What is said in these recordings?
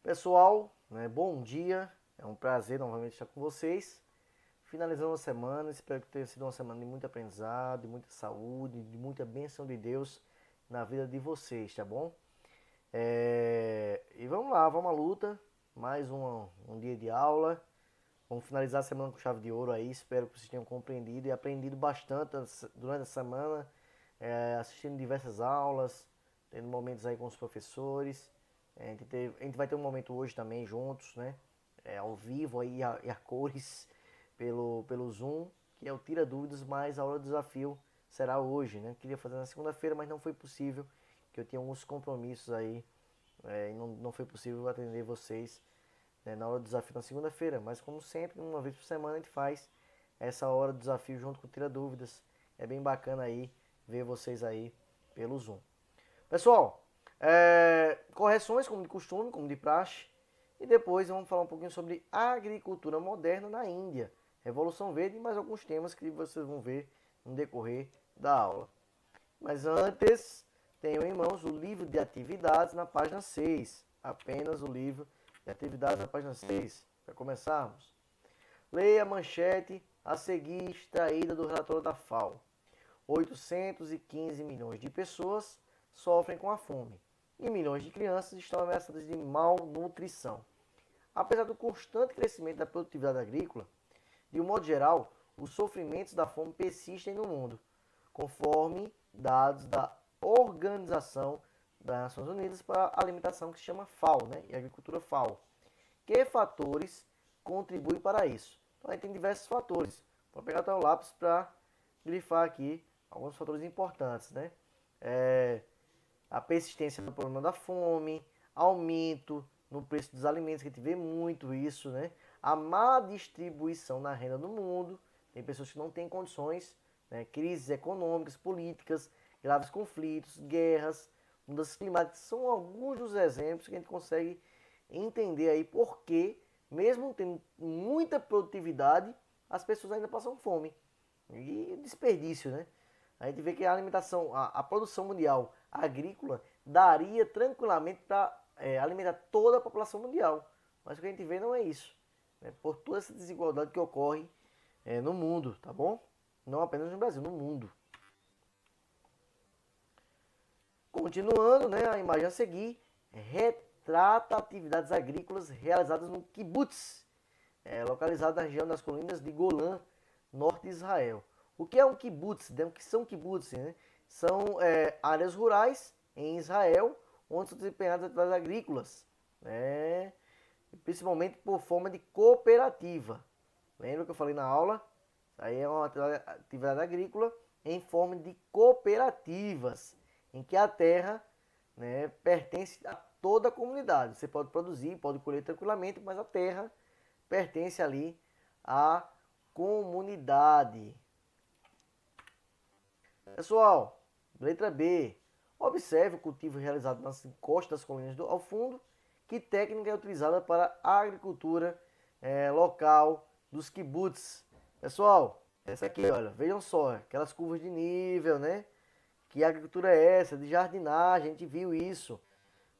Pessoal, bom dia, é um prazer novamente estar com vocês, finalizando a semana. Espero que tenha sido uma semana de muito aprendizado, de muita saúde, de muita bênção de Deus na vida de vocês, tá bom? E vamos lá, vamos à luta, mais um dia de aula, vamos finalizar a semana com chave de ouro aí. Espero que vocês tenham compreendido e aprendido bastante durante a semana, assistindo diversas aulas, tendo momentos aí com os professores. A gente vai ter um momento hoje também juntos, né? Ao vivo aí e a cores pelo Zoom, que é o Tira Dúvidas, mas a aula do desafio será hoje, né? Queria fazer na segunda-feira, mas não foi possível, que eu tinha alguns compromissos aí, e não foi possível atender vocês, né, na hora do desafio na segunda-feira. Mas como sempre, uma vez por semana a gente faz essa hora do desafio junto com o Tira Dúvidas. É bem bacana aí ver vocês aí pelo Zoom. Pessoal, correções como de costume, como de praxe, e depois vamos falar um pouquinho sobre agricultura moderna na Índia, Revolução Verde e mais alguns temas que vocês vão ver no decorrer da aula. Mas antes, tenho em mãos o livro de atividades na página 6, apenas o livro de atividades na página 6, para começarmos. Leia a manchete a seguir extraída do relatório da FAO. 815 milhões de pessoas sofrem com a fome e milhões de crianças estão ameaçadas de malnutrição. Apesar do constante crescimento da produtividade agrícola, de um modo geral, os sofrimentos da fome persistem no mundo, conforme dados da Organização das Nações Unidas para a Alimentação, que se chama FAO, né? E Agricultura FAO. Que fatores contribuem para isso? Então, aí tem diversos fatores. Vou pegar até o lápis para grifar aqui alguns fatores importantes, né? A persistência do problema da fome, aumento no preço dos alimentos, que a gente vê muito isso, né? A má distribuição na renda do mundo, tem pessoas que não têm condições, né? Crises econômicas, políticas, graves conflitos, guerras, mudanças climáticas, são alguns dos exemplos que a gente consegue entender aí porque, mesmo tendo muita produtividade, as pessoas ainda passam fome. E desperdício, né? A gente vê que a alimentação, a produção mundial agrícola daria tranquilamente para alimentar toda a população mundial. Mas o que a gente vê não é isso, né? Por toda essa desigualdade que ocorre no mundo, tá bom? Não apenas no Brasil, no mundo. Continuando, né, a imagem a seguir retrata atividades agrícolas realizadas no kibbutz, localizado na região das colinas de Golã, norte de Israel. O que é um kibbutz? O que são kibbutz, né? São áreas rurais em Israel, onde são desempenhadas atividades agrícolas, né? Principalmente por forma de cooperativa. Lembra que eu falei na aula? Aí é uma atividade agrícola em forma de cooperativas, em que a terra, né, pertence a toda a comunidade. Você pode produzir, pode colher tranquilamente, mas a terra pertence ali à comunidade. Pessoal, letra B. Observe o cultivo realizado nas encostas das colinas ao fundo. Que técnica é utilizada para a agricultura local dos kibbutz? Pessoal, essa aqui, olha, vejam só, aquelas curvas de nível, né? Que agricultura é essa? De jardinagem, a gente viu isso.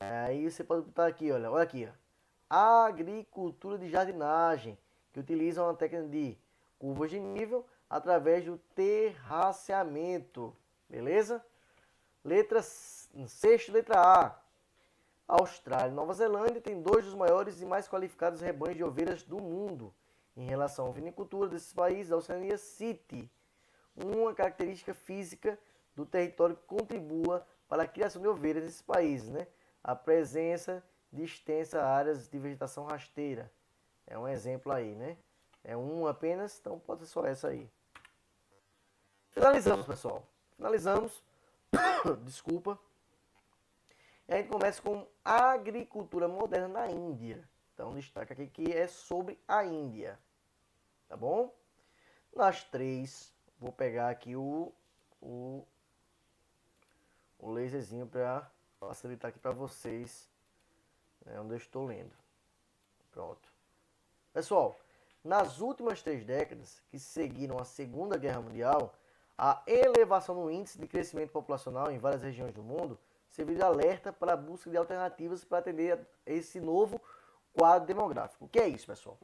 Aí você pode botar aqui, olha aqui, ó. Agricultura de jardinagem, que utiliza uma técnica de curvas de nível através do terraceamento, beleza? Sexto, letra A. Austrália e Nova Zelândia têm dois dos maiores e mais qualificados rebanhos de ovelhas do mundo. Em relação à vinicultura desses países, a Oceania cite uma característica física do território que contribua para a criação de ovelhas nesses países, né? A presença de extensas áreas de vegetação rasteira. É um exemplo aí, né? É um apenas, então pode ser só essa aí. Finalizamos, pessoal. Finalizamos. Desculpa. E a gente começa com agricultura moderna na Índia. Então, destaca aqui que é sobre a Índia. Tá bom? Nas três, vou pegar aqui o laserzinho para facilitar aqui para vocês, onde eu estou lendo. Pronto. Pessoal, nas últimas 3 décadas que seguiram a Segunda Guerra Mundial, a elevação no índice de crescimento populacional em várias regiões do mundo serviu de alerta para a busca de alternativas para atender a esse novo quadro demográfico. O que é isso, pessoal?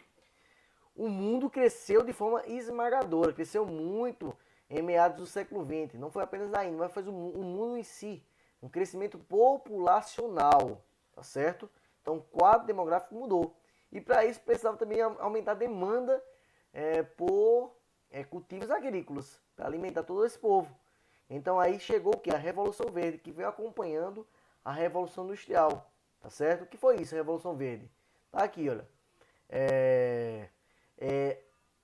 O mundo cresceu de forma esmagadora, cresceu muito em meados do século XX. Não foi apenas ainda, mas foi o mundo em si. Um crescimento populacional, tá certo? Então o quadro demográfico mudou. E para isso precisava também aumentar a demanda por cultivos agrícolas, para alimentar todo esse povo. Então aí chegou o que? A Revolução Verde, que veio acompanhando a Revolução Industrial, tá certo? O que foi isso, a Revolução Verde? Tá aqui, olha.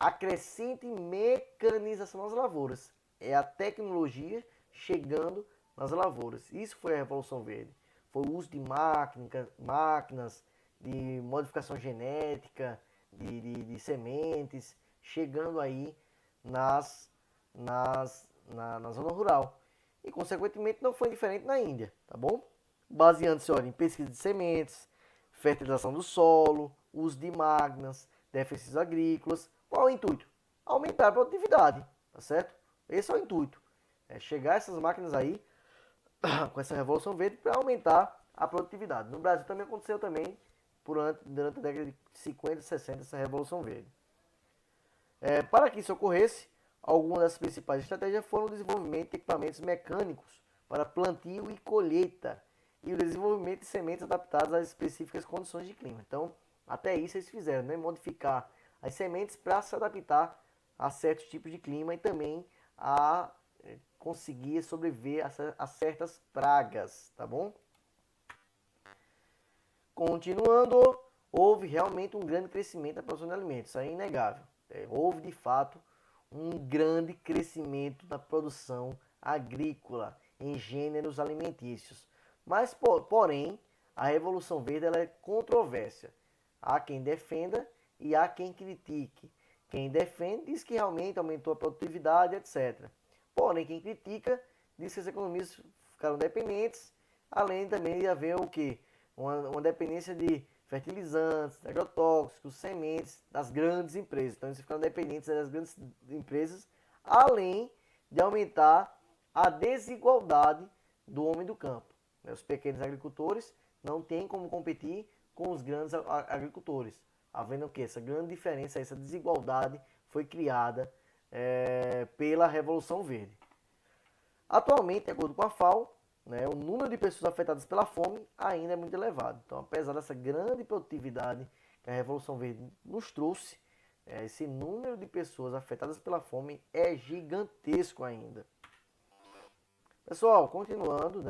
A crescente mecanização nas lavouras. É a tecnologia chegando nas lavouras. Isso foi a Revolução Verde. Foi o uso de máquinas, de modificação genética, de sementes, chegando aí na zona rural. E, consequentemente, não foi diferente na Índia, tá bom? Baseando-se em pesquisa de sementes, fertilização do solo, uso de máquinas, defensivos agrícolas. Qual é o intuito? Aumentar a produtividade, tá certo? Esse é o intuito. É chegar essas máquinas aí, com essa Revolução Verde, para aumentar a produtividade. No Brasil também aconteceu também, durante a década de 50 e 60, essa Revolução Verde. Para que isso ocorresse, algumas das principais estratégias foram o desenvolvimento de equipamentos mecânicos para plantio e colheita e o desenvolvimento de sementes adaptadas às específicas condições de clima. Então, até isso eles fizeram, né? Modificar as sementes para se adaptar a certos tipos de clima e também a conseguir sobreviver a certas pragas, tá bom? Continuando, houve realmente um grande crescimento da produção de alimentos, isso é inegável. Houve de fato um grande crescimento da produção agrícola em gêneros alimentícios. Mas, porém, a Revolução Verde ela é controvérsia. Há quem defenda e há quem critique. Quem defende diz que realmente aumentou a produtividade, etc. Porém, quem critica diz que as economias ficaram dependentes, além também de haver o quê? Uma dependência de fertilizantes, agrotóxicos, sementes das grandes empresas. Então, eles ficaram dependentes das grandes empresas, além de aumentar a desigualdade do homem do campo. Os pequenos agricultores não têm como competir com os grandes agricultores. Havendo o que? Essa grande diferença, essa desigualdade foi criada pela Revolução Verde. Atualmente, de acordo com a FAO, o número de pessoas afetadas pela fome ainda é muito elevado. Então, apesar dessa grande produtividade que a Revolução Verde nos trouxe, esse número de pessoas afetadas pela fome é gigantesco ainda. Pessoal, continuando,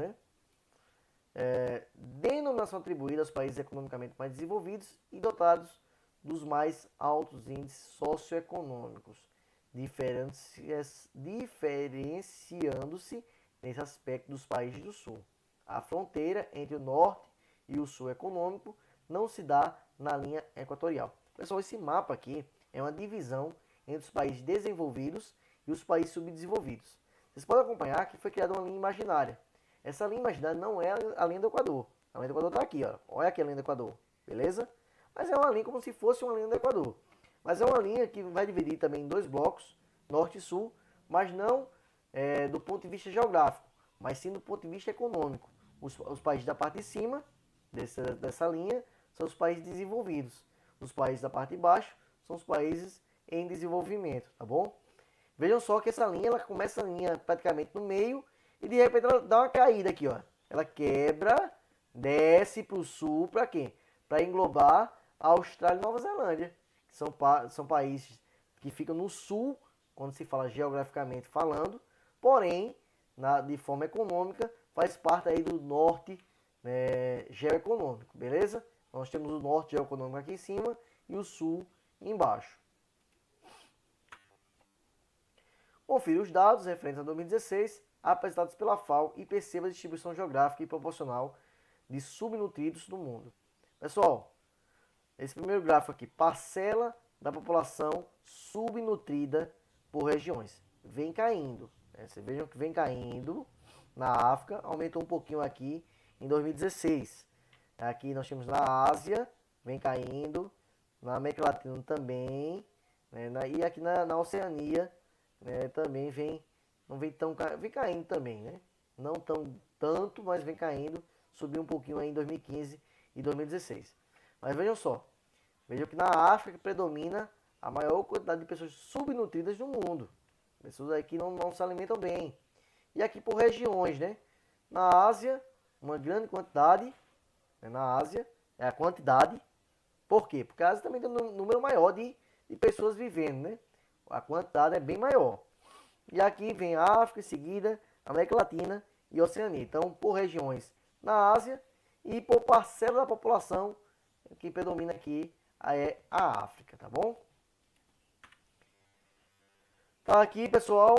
denominação atribuída aos países economicamente mais desenvolvidos e dotados dos mais altos índices socioeconômicos, diferenciando-se nesse aspecto dos países do Sul. A fronteira entre o Norte e o Sul econômico não se dá na linha equatorial. Pessoal, esse mapa aqui é uma divisão entre os países desenvolvidos e os países subdesenvolvidos. Vocês podem acompanhar que foi criada uma linha imaginária. Essa linha imaginária não é a linha do Equador. A linha do Equador está aqui, ó. Olha aqui a linha do Equador, beleza? Mas é uma linha como se fosse uma linha do Equador. Mas é uma linha que vai dividir também em 2 blocos, Norte e Sul, mas não do ponto de vista geográfico, mas sim do ponto de vista econômico. Os países da parte de cima dessa linha são os países desenvolvidos. Os países da parte de baixo são os países em desenvolvimento, tá bom? Vejam só que essa linha, ela começa a linha praticamente no meio e de repente ela dá uma caída aqui, ó. Ela quebra, desce para o sul, para quê? Para englobar a Austrália e Nova Zelândia, que são países que ficam no sul, quando se fala geograficamente falando, porém, de forma econômica, faz parte aí do norte geoeconômico, beleza? Nós temos o norte geoeconômico aqui em cima e o sul embaixo. Confira os dados referentes a 2016, apresentados pela FAO e perceba a distribuição geográfica e proporcional de subnutridos no mundo. Pessoal, esse primeiro gráfico aqui, parcela da população subnutrida por regiões. Vem caindo. Vocês vejam que vem caindo na África, aumentou um pouquinho aqui em 2016. Aqui nós temos na Ásia, vem caindo. na América Latina também, né, e aqui na Oceania, né, também não vem tão, vem caindo também, né? Não tão tanto, mas vem caindo, subiu um pouquinho aí em 2015 e 2016. Mas vejam só, vejam que na África predomina a maior quantidade de pessoas subnutridas do mundo. Pessoas aí que não se alimentam bem. E aqui por regiões, né? Na Ásia, uma grande quantidade, né? Na Ásia, é a quantidade. Por quê? Porque a Ásia também tem um número maior de pessoas vivendo, né? A quantidade é bem maior. E aqui vem a África, em seguida, América Latina e Oceania. Então, por regiões na Ásia e por parcela da população que predomina aqui é a África, tá bom? Tá aqui, pessoal,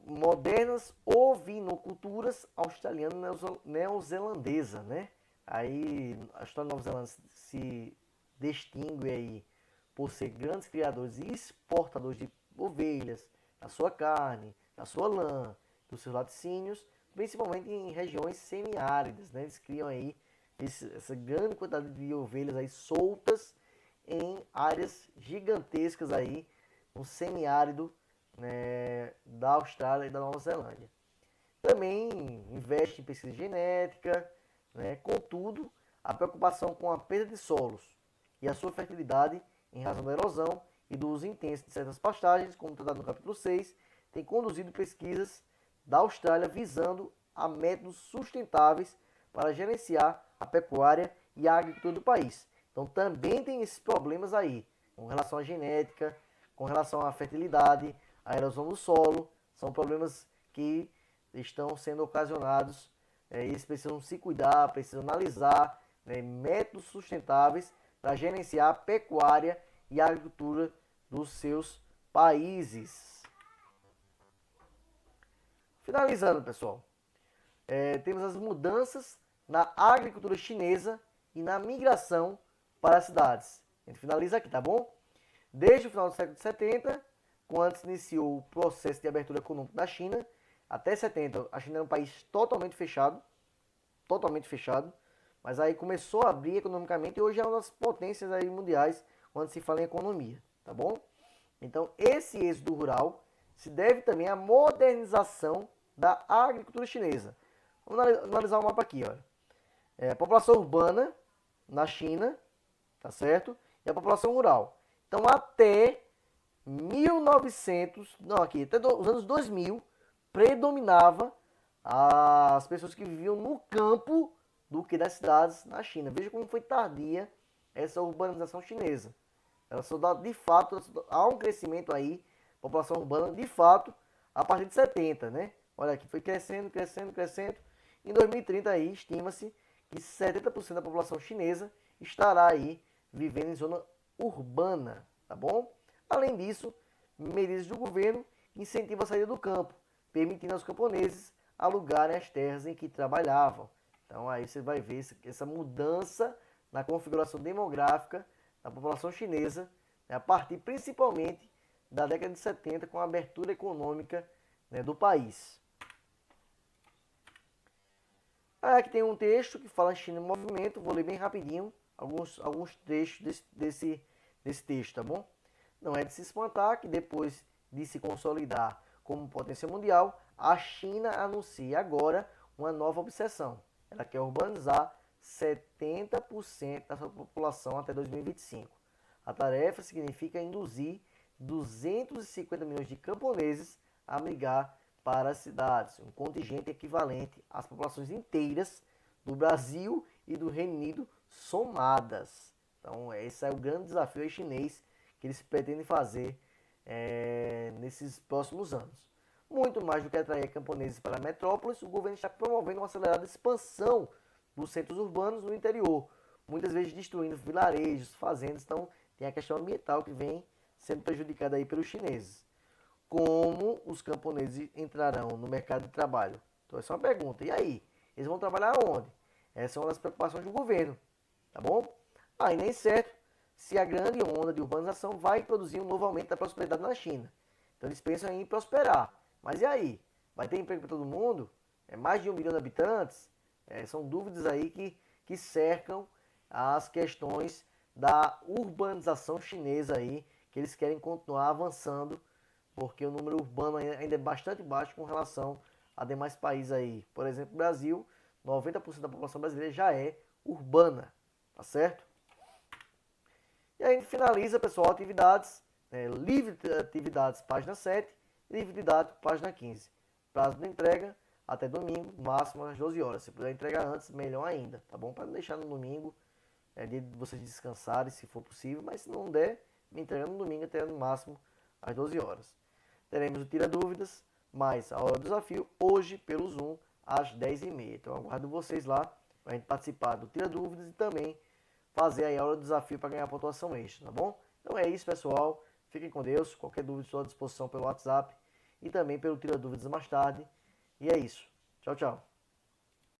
modernas ovinoculturas australiano-neozelandesa, né? Aí a história da Nova Zelândia se distingue aí por ser grandes criadores e exportadores de ovelhas, da sua carne, da sua lã, dos seus laticínios, principalmente em regiões semiáridas, né? Eles criam aí essa grande quantidade de ovelhas aí soltas em áreas gigantescas aí, no semiárido, né, da Austrália e da Nova Zelândia. Também investe em pesquisa genética, né, contudo, a preocupação com a perda de solos e a sua fertilidade em razão da erosão e do uso intenso de certas pastagens, como tratado no capítulo 6, tem conduzido pesquisas da Austrália visando a métodos sustentáveis para gerenciar a pecuária e a agricultura do país. Então também tem esses problemas aí, com relação à genética, com relação à fertilidade, à erosão do solo, são problemas que estão sendo ocasionados, e eles precisam se cuidar, precisam analisar, né, métodos sustentáveis para gerenciar a pecuária e a agricultura dos seus países. Finalizando, pessoal, temos as mudanças na agricultura chinesa e na migração para as cidades. A gente finaliza aqui, tá bom? Desde o final do século 70, quando se iniciou o processo de abertura econômica da China, até 70, a China era um país totalmente fechado, mas aí começou a abrir economicamente e hoje é uma das potências aí mundiais quando se fala em economia, tá bom? Então, esse êxodo rural se deve também à modernização da agricultura chinesa. Vamos analisar o mapa aqui, olha. A população urbana na China, tá certo? E a população rural. Então, até 1900, não, aqui, até os anos 2000, predominava as pessoas que viviam no campo do que das cidades na China. Veja como foi tardia essa urbanização chinesa. Ela só dá, de fato, há um crescimento aí, população urbana, de fato, a partir de 70, né? Olha aqui, foi crescendo. Em 2030 aí, estima-se que 70% da população chinesa estará aí vivendo em zona urbana, tá bom? Além disso, medidas do governo incentivam a saída do campo, permitindo aos camponeses alugarem as terras em que trabalhavam. Então aí você vai ver essa mudança na configuração demográfica da população chinesa, né, a partir principalmente da década de 70, com a abertura econômica, né, do país. Aqui tem um texto que fala China em movimento, vou ler bem rapidinho alguns trechos desse texto, tá bom? Não é de se espantar que depois de se consolidar como potência mundial, a China anuncia agora uma nova obsessão. Ela quer urbanizar 70% da sua população até 2025. A tarefa significa induzir 250 milhões de camponeses a migrar para as cidades, um contingente equivalente às populações inteiras do Brasil e do Reino Unido somadas. Então, esse é o grande desafio chinês que eles pretendem fazer nesses próximos anos. Muito mais do que atrair camponeses para metrópoles, o governo está promovendo uma acelerada expansão dos centros urbanos no interior, muitas vezes destruindo vilarejos, fazendas. Então, tem a questão ambiental que vem sendo prejudicada aí pelos chineses. Como os camponeses entrarão no mercado de trabalho? Então, essa é uma pergunta. E aí? Eles vão trabalhar onde? Essa é uma das preocupações do governo, tá bom? Aí nem certo se a grande onda de urbanização vai produzir um novo aumento da prosperidade na China. Então eles pensam em prosperar. Mas e aí? Vai ter emprego para todo mundo? É mais de 1 milhão de habitantes? São dúvidas aí que cercam as questões da urbanização chinesa aí, que eles querem continuar avançando, porque o número urbano ainda é bastante baixo com relação a demais países aí. Por exemplo, o Brasil, 90% da população brasileira já é urbana, tá certo? E aí a gente finaliza, pessoal, atividades, livre de atividades, página 7, livre de dados, página 15. Prazo de entrega, até domingo, máximo às 12 horas. Se puder entregar antes, melhor ainda, tá bom? Para não deixar no domingo, dia de vocês descansarem, se for possível, mas se não der, me entrega no domingo, até no máximo às 12 horas. Teremos o Tira Dúvidas, mais a hora do desafio, hoje pelo Zoom, às 10h30. Então eu aguardo vocês lá, para a gente participar do Tira Dúvidas e também fazer aí a hora do desafio para ganhar a pontuação extra, tá bom? Então é isso, pessoal. Fiquem com Deus. Qualquer dúvida, estou à disposição pelo WhatsApp e também pelo Tira Dúvidas mais tarde. E é isso. Tchau, tchau.